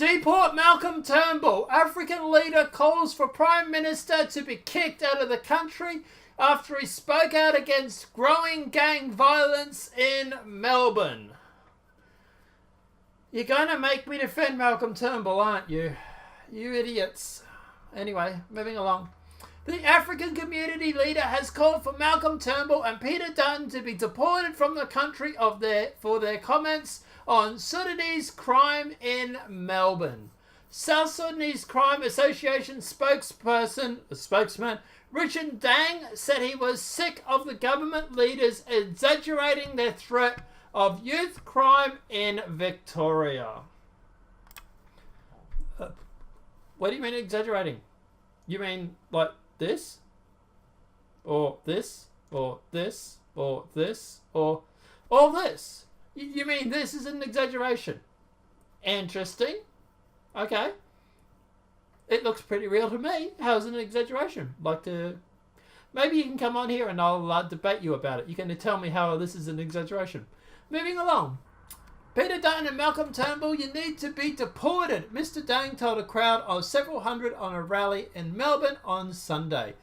Deport Malcolm Turnbull. African leader calls for Prime Minister to be kicked out of the country after he spoke out against growing gang violence in Melbourne. You're going to make me defend Malcolm Turnbull, aren't you? You idiots. Anyway, moving along. The African community leader has called for Malcolm Turnbull and Peter Dutton to be deported from the country for their comments on Sudanese crime in Melbourne. South Sudanese Crime Association spokesman Richard Dang said he was sick of the government leaders exaggerating their threat of youth crime in Victoria. What do you mean exaggerating? You mean like this? Or this? Or this? Or this? Or all this? You mean this is an exaggeration? Interesting. Okay. It looks pretty real to me. How's an exaggeration? Maybe you can come on here and I'll debate you about it. You can tell me how this is an exaggeration. Moving along. Peter Dutton and Malcolm Turnbull, you need to be deported. Mr. Dang told a crowd of several hundred on a rally in Melbourne on Sunday.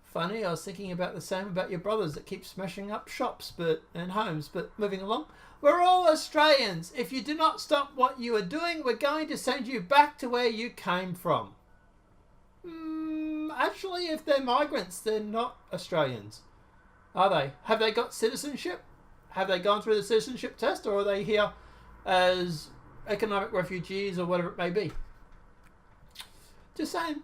Funny, I was thinking about the same about your brothers that keep smashing up shops and homes. But moving along. We're all Australians. If you do not stop what you are doing, we're going to send you back to where you came from. Actually, if they're migrants, they're not Australians. Are they? Have they got citizenship? Have they gone through the citizenship test, or are they here as economic refugees or whatever it may be? Just saying.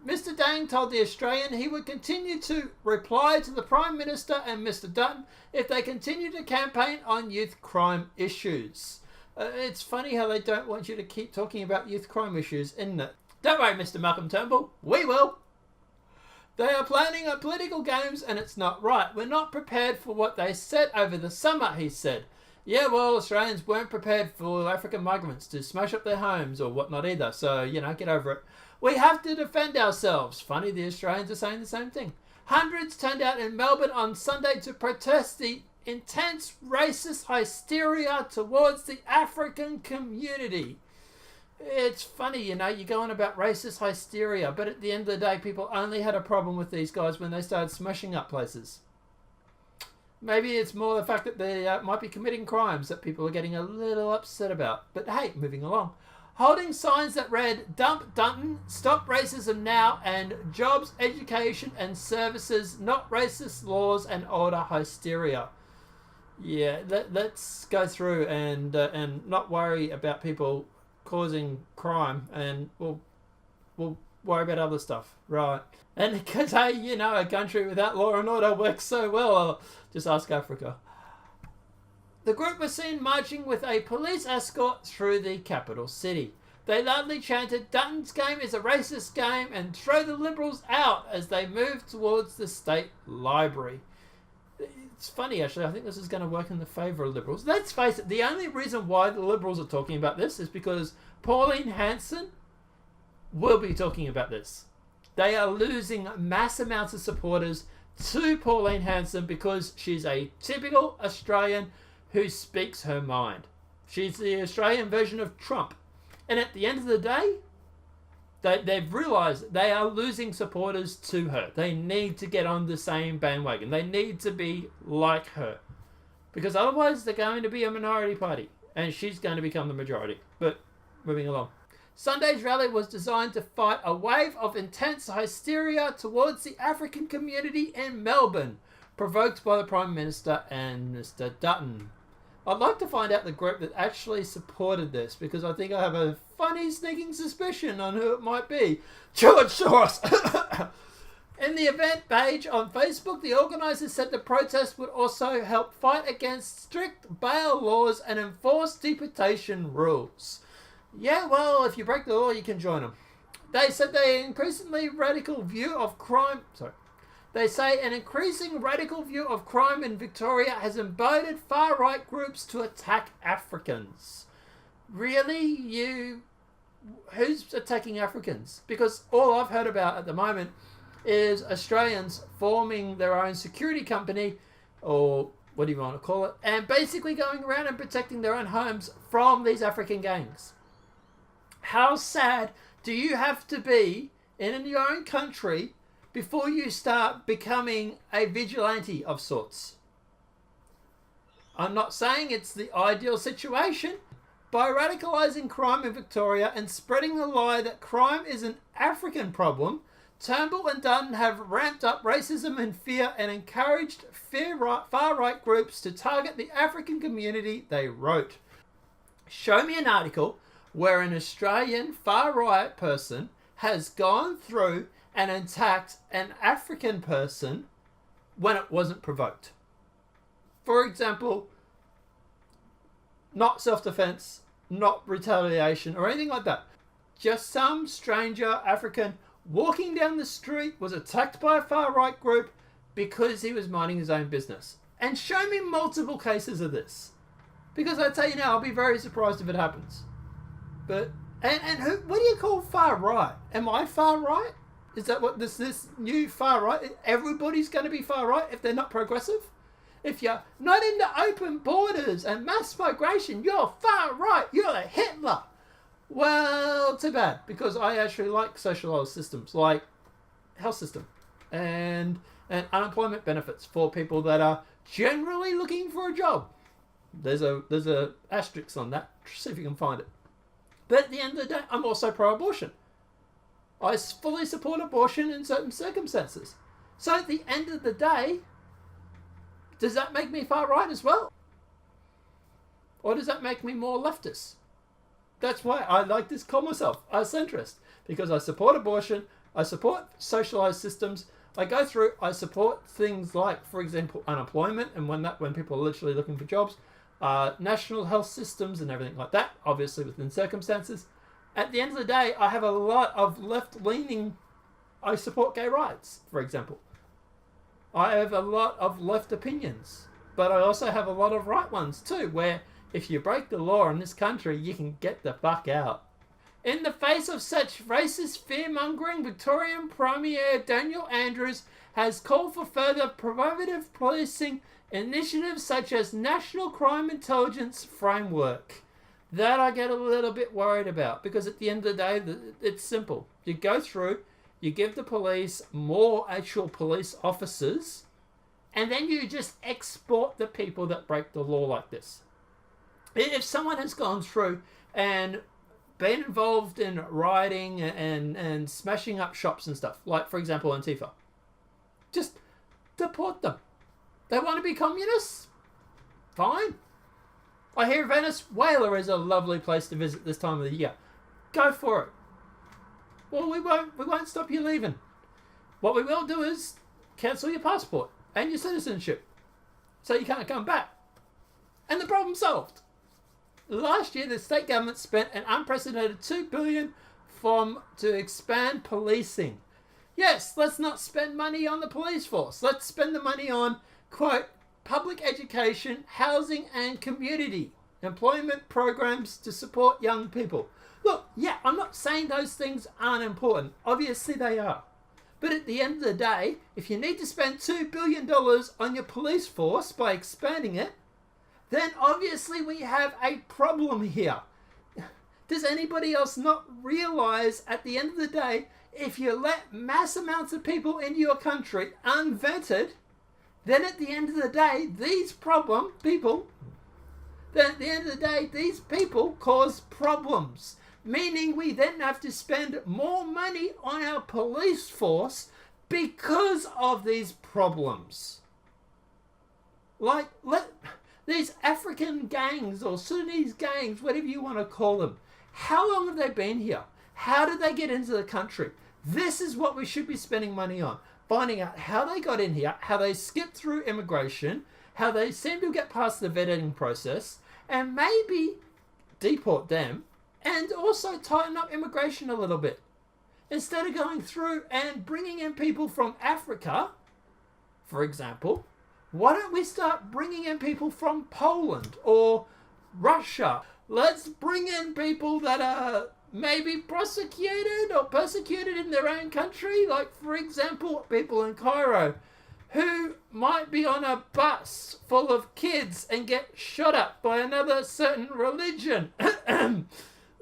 Mr. Dang told The Australian he would continue to reply to the Prime Minister and Mr. Dutton if they continue to campaign on youth crime issues. It's funny how they don't want you to keep talking about youth crime issues, isn't it? Don't worry, Mr. Malcolm Turnbull. We will. They are planning on political games and it's not right. We're not prepared for what they said over the summer, he said. Yeah, well, Australians weren't prepared for African migrants to smash up their homes or whatnot either. So, get over it. We have to defend ourselves. Funny, the Australians are saying the same thing. Hundreds turned out in Melbourne on Sunday to protest the intense racist hysteria towards the African community. It's funny, you're going about racist hysteria, but at the end of the day, people only had a problem with these guys when they started smashing up places. Maybe it's more the fact that they might be committing crimes that people are getting a little upset about. But hey, moving along. Holding signs that read, "Dump Dutton, Stop Racism Now," and "Jobs, Education and Services, Not Racist Laws and Order Hysteria." Yeah, let's go through and not worry about people causing crime, and we'll worry about other stuff, right? And because, hey, a country without law and order works so well. Just ask Africa. The group was seen marching with a police escort through the capital city. They loudly chanted, "Dutton's game is a racist game," and "Throw the Liberals out," as they moved towards the state library. It's funny, actually. I think this is going to work in the favour of Liberals. Let's face it, the only reason why the Liberals are talking about this is because Pauline Hanson will be talking about this. They are losing mass amounts of supporters to Pauline Hanson because she's a typical Australian who speaks her mind. She's the Australian version of Trump. And at the end of the day, they've realised they are losing supporters to her. They need to get on the same bandwagon. They need to be like her. Because otherwise they're going to be a minority party. And she's going to become the majority. But moving along. Sunday's rally was designed to fight a wave of intense hysteria towards the African community in Melbourne, provoked by the Prime Minister and Mr. Dutton. I'd like to find out the group that actually supported this, because I think I have a funny sneaking suspicion on who it might be. George Soros! In the event page on Facebook, the organisers said the protest would also help fight against strict bail laws and enforce deportation rules. Yeah, well, if you break the law, you can join them. They said an increasingly radical view of crime... They say an increasing radical view of crime in Victoria has emboldened far-right groups to attack Africans. Really? Who's attacking Africans? Because all I've heard about at the moment is Australians forming their own security company, or what do you want to call it, and basically going around and protecting their own homes from these African gangs. how sad do you have to be in your own country before you start becoming a vigilante of sorts? I'm not saying it's the ideal situation. By radicalising crime in Victoria and spreading the lie that crime is an African problem, Turnbull and Dunn have ramped up racism and fear and encouraged far-right groups to target the African community, they wrote. Show me an article where an Australian far-right person has gone through and attacked an African person when it wasn't provoked. For example, not self-defense, not retaliation or anything like that. Just some stranger African walking down the street was attacked by a far-right group because he was minding his own business. And show me multiple cases of this. Because I tell you now, I'll be very surprised if it happens. But, and who, what do you call far-right? Am I far-right? Is that what this new far-right? Everybody's going to be far-right if they're not progressive? If you're not into open borders and mass migration, you're far right. You're a Hitler. Well, too bad, because I actually like socialised systems, like health system and unemployment benefits for people that are generally looking for a job. There's a asterisk on that. See if you can find it. But at the end of the day, I'm also pro-abortion. I fully support abortion in certain circumstances. So at the end of the day, does that make me far right as well? Or does that make me more leftist? That's why I like to call myself a centrist. Because I support abortion, I support socialised systems, I support things like, for example, unemployment, and when people are literally looking for jobs, national health systems and everything like that, obviously within circumstances. At the end of the day, I have a lot of left-leaning, I support gay rights, for example. I have a lot of left opinions, but I also have a lot of right ones too, where if you break the law in this country, you can get the fuck out. In the face of such racist fear-mongering, Victorian Premier Daniel Andrews has called for further provocative policing initiatives such as National Crime Intelligence Framework. That I get a little bit worried about, because at the end of the day, it's simple. You go through, you give the police more actual police officers, and then you just export the people that break the law like this. If someone has gone through and been involved in rioting and smashing up shops and stuff, like, for example, Antifa, just deport them. They want to be communists? Fine. I hear Venezuela is a lovely place to visit this time of the year. Go for it. Well, we won't stop you leaving. What we will do is cancel your passport and your citizenship, so you can't come back. And the problem's solved. Last year, the state government spent an unprecedented $2 billion to expand policing. Yes, let's not spend money on the police force. Let's spend the money on, quote, public education, housing and community employment programs to support young people. Look, yeah, I'm not saying those things aren't important. Obviously they are. But at the end of the day, if you need to spend $2 billion on your police force by expanding it, then obviously we have a problem here. Does anybody else not realize at the end of the day, if you let mass amounts of people into your country unvetted, then at the end of the day, these people cause problems. Meaning we then have to spend more money on our police force because of these problems. Like, these African gangs or Sudanese gangs, whatever you want to call them, how long have they been here? How did they get into the country? This is what we should be spending money on. Finding out how they got in here, how they skipped through immigration, how they seem to get past the vetting process, and maybe deport them, and also tighten up immigration a little bit. Instead of going through and bringing in people from Africa, for example, why don't we start bringing in people from Poland or Russia? Let's bring in people that are maybe prosecuted or persecuted in their own country. Like, for example, people in Cairo who might be on a bus full of kids and get shot up by another certain religion.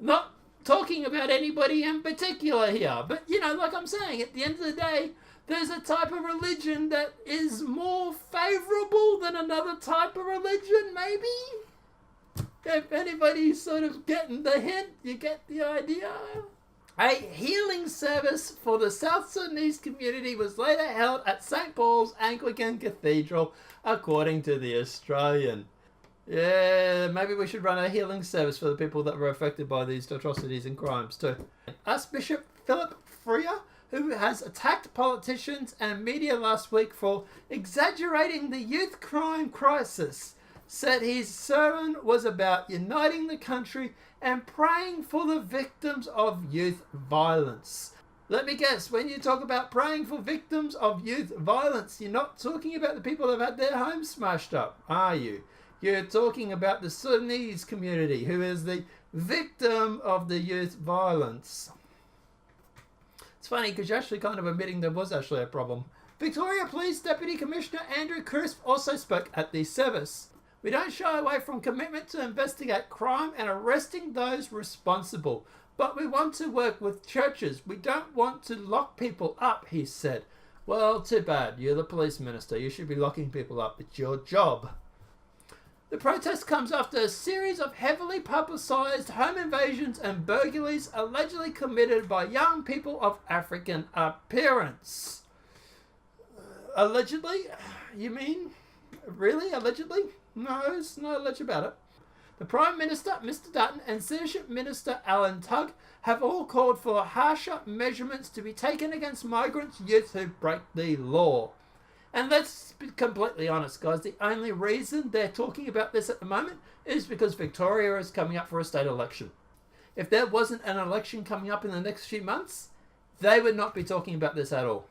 Not talking about anybody in particular here. But, you know, like I'm saying, at the end of the day, there's a type of religion that is more favourable than another type of religion, maybe? If anybody's sort of getting the hint, you get the idea. A healing service for the South Sudanese community was later held at St. Paul's Anglican Cathedral, according to The Australian. Yeah, maybe we should run a healing service for the people that were affected by these atrocities and crimes too. Archbishop Philip Freer, who has attacked politicians and media last week for exaggerating the youth crime crisis, said his sermon was about uniting the country and praying for the victims of youth violence. Let me guess, when you talk about praying for victims of youth violence, you're not talking about the people that have had their homes smashed up, are you? You're talking about the Sudanese community, who is the victim of the youth violence. It's funny because you're actually kind of admitting there was actually a problem. Victoria Police Deputy Commissioner Andrew Crisp also spoke at the service. We don't shy away from commitment to investigate crime and arresting those responsible, but we want to work with churches. We don't want to lock people up, he said. Well, too bad. You're the police minister. You should be locking people up. It's your job. The protest comes after a series of heavily publicised home invasions and burglaries allegedly committed by young people of African appearance. Allegedly? You mean? Really? Allegedly? No, it's not alleged about it. The Prime Minister, Mr Dutton, and Citizenship Minister Alan Tugg have all called for harsher measurements to be taken against migrants youth who break the law. And let's be completely honest, guys, the only reason they're talking about this at the moment is because Victoria is coming up for a state election. If there wasn't an election coming up in the next few months, they would not be talking about this at all.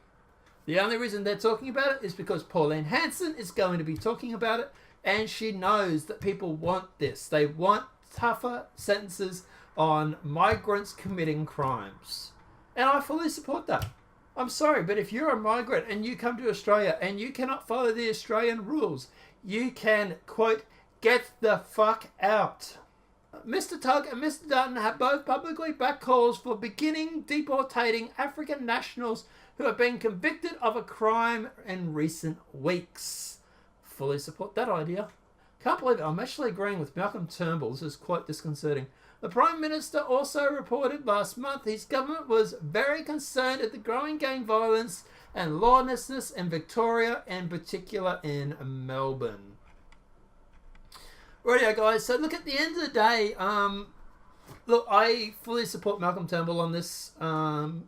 The only reason they're talking about it is because Pauline Hanson is going to be talking about it, and she knows that people want this. They want tougher sentences on migrants committing crimes. And I fully support that. I'm sorry, but if you're a migrant and you come to Australia and you cannot follow the Australian rules, you can, quote, get the fuck out. Mr Tugg and Mr Dutton have both publicly backed calls for beginning deportating African nationals who have been convicted of a crime in recent weeks. Fully support that idea. Can't believe it. I'm actually agreeing with Malcolm Turnbull. This is quite disconcerting. The Prime Minister also reported last month his government was very concerned at the growing gang violence and lawlessness in Victoria, in particular in Melbourne. Rightio, guys. So look, at the end of the day, look, I fully support Malcolm Turnbull on this. I'm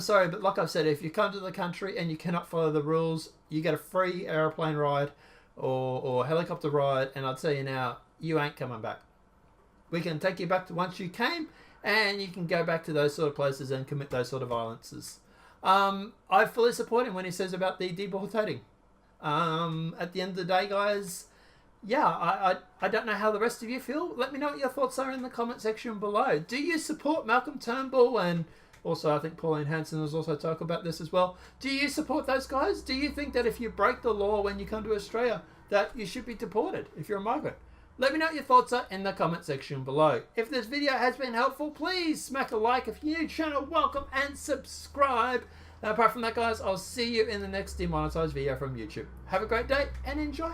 sorry, but like I've said, if you come to the country and you cannot follow the rules, you get a free aeroplane ride or helicopter ride, and I'll tell you now, you ain't coming back. We can take you back to once you came, and you can go back to those sort of places and commit those sort of violences. I fully support him when he says about the deportating. At the end of the day, guys, yeah, I don't know how the rest of you feel. Let me know what your thoughts are in the comment section below. Do you support Malcolm Turnbull? And also, I think Pauline Hanson has also talked about this as well. Do you support those guys? Do you think that if you break the law when you come to Australia, that you should be deported if you're a migrant? Let me know what your thoughts are in the comment section below. If this video has been helpful, please smack a like. If you're new to the channel, welcome and subscribe. And apart from that, guys, I'll see you in the next demonetized video from YouTube. Have a great day and enjoy.